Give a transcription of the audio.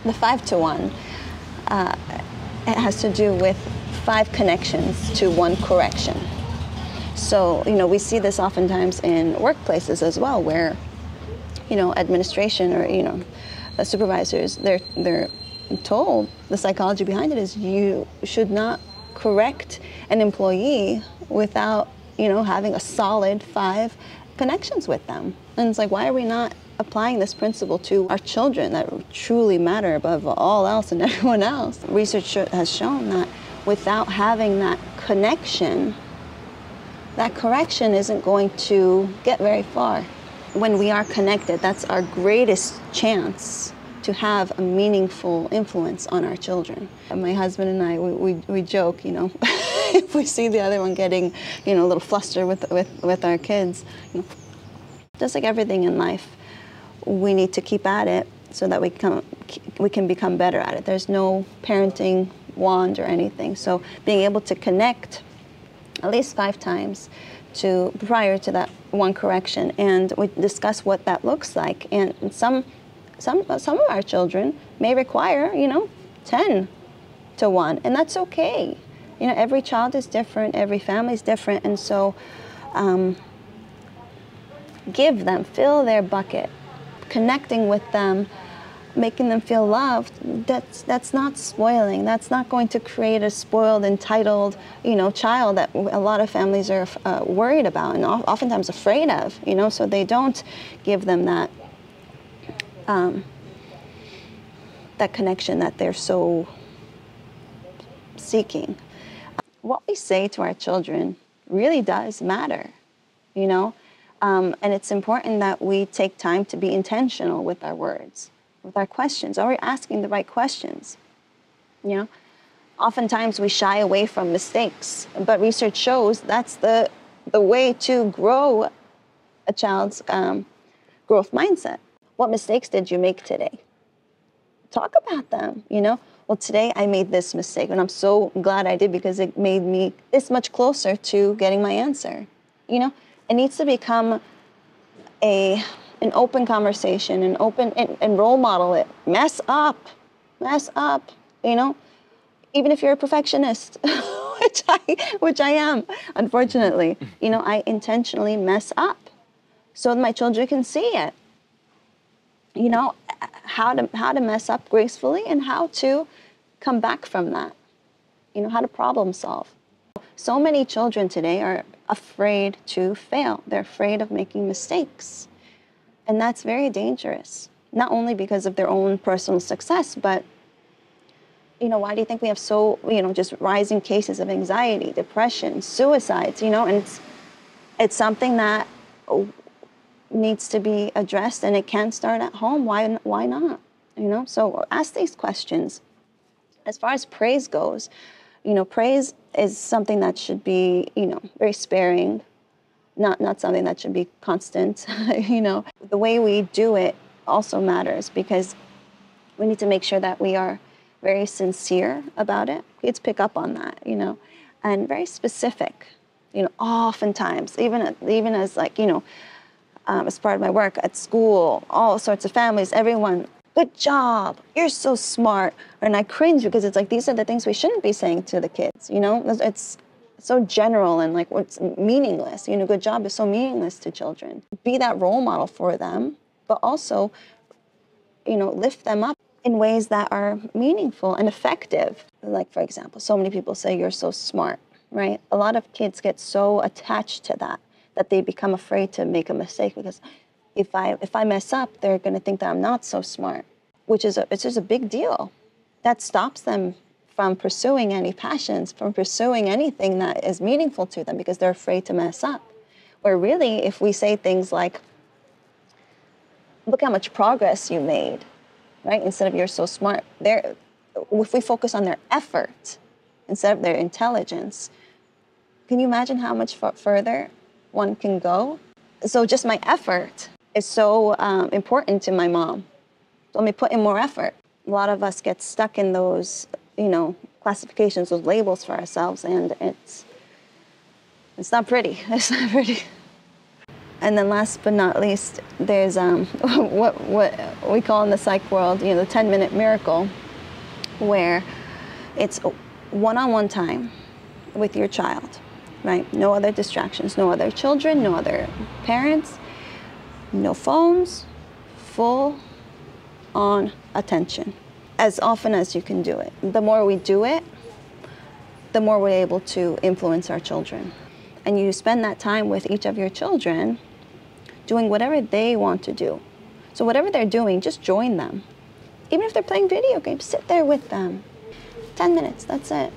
The 5-to-1, it has to do with 5 connections to 1 correction. So, we see this oftentimes in workplaces as well, where, administration or, the supervisors, they're told, the psychology behind it is you should not correct an employee without, having a solid 5 connections with them. And it's like, why are we not applying this principle to our children that truly matter above all else and everyone else? Research has shown that without having that connection, that correction isn't going to get very far. When we are connected, that's our greatest chance to have a meaningful influence on our children. And my husband and I, we joke, if we see the other one getting, a little flustered with our kids, just like everything in life, we need to keep at it so that we can become better at it. There's no parenting wand or anything. So being able to connect at least 5 times prior to that 1 correction, and we discuss what that looks like. And some of our children may require, 10-to-1, and that's okay. Every child is different, every family is different, and so give them, fill their bucket, connecting with them, making them feel loved. That's not spoiling. That's not going to create a spoiled, entitled, child that a lot of families are worried about and oftentimes afraid of. So they don't give them that that connection that they're so seeking. What we say to our children really does matter, and it's important that we take time to be intentional with our words, with our questions. Are we asking the right questions? Oftentimes we shy away from mistakes, but research shows that's the way to grow a child's growth mindset. What mistakes did you make today? Talk about them, Well, today I made this mistake, and I'm so glad I did because it made me this much closer to getting my answer. It needs to become an open conversation, and role model it. Mess up, even if you're a perfectionist, which I am, unfortunately. I intentionally mess up so my children can see it. How to mess up gracefully and how to come back from that. How to problem solve. So many children today are afraid to fail. They're afraid of making mistakes. And that's very dangerous, not only because of their own personal success, but, why do you think we have so, just rising cases of anxiety, depression, suicides, and it's something that needs to be addressed, and it can start at home. Why not? So ask these questions. As far as praise goes, praise is something that should be, very sparing, not something that should be constant. The way we do it also matters because we need to make sure that we are very sincere about it. Kids pick up on that, and very specific. Oftentimes, even as as part of my work at school, all sorts of families, everyone, good job, you're so smart. And I cringe because it's like, these are the things we shouldn't be saying to the kids, It's so general and it's meaningless. Good job is so meaningless to children. Be that role model for them, but also, lift them up in ways that are meaningful and effective. Like, for example, so many people say you're so smart, right? A lot of kids get so attached to that they become afraid to make a mistake because if I mess up, they're going to think that I'm not so smart, it's just a big deal. That stops them from pursuing any passions, from pursuing anything that is meaningful to them because they're afraid to mess up. Where really, if we say things like, look how much progress you made, right? Instead of you're so smart, if we focus on their effort instead of their intelligence, can you imagine how much further one can go? So just my effort is so important to my mom. So let me put in more effort. A lot of us get stuck in those, classifications, those labels for ourselves, and it's not pretty. It's not pretty. And then last but not least, there's what we call in the psych world, the 10-minute miracle, where it's one-on-one time with your child, right? No other distractions, no other children, no other parents, no phones, full on attention, as often as you can do it. The more we do it, the more we're able to influence our children. And you spend that time with each of your children doing whatever they want to do. So whatever they're doing, just join them. Even if they're playing video games, sit there with them. 10 minutes, that's it.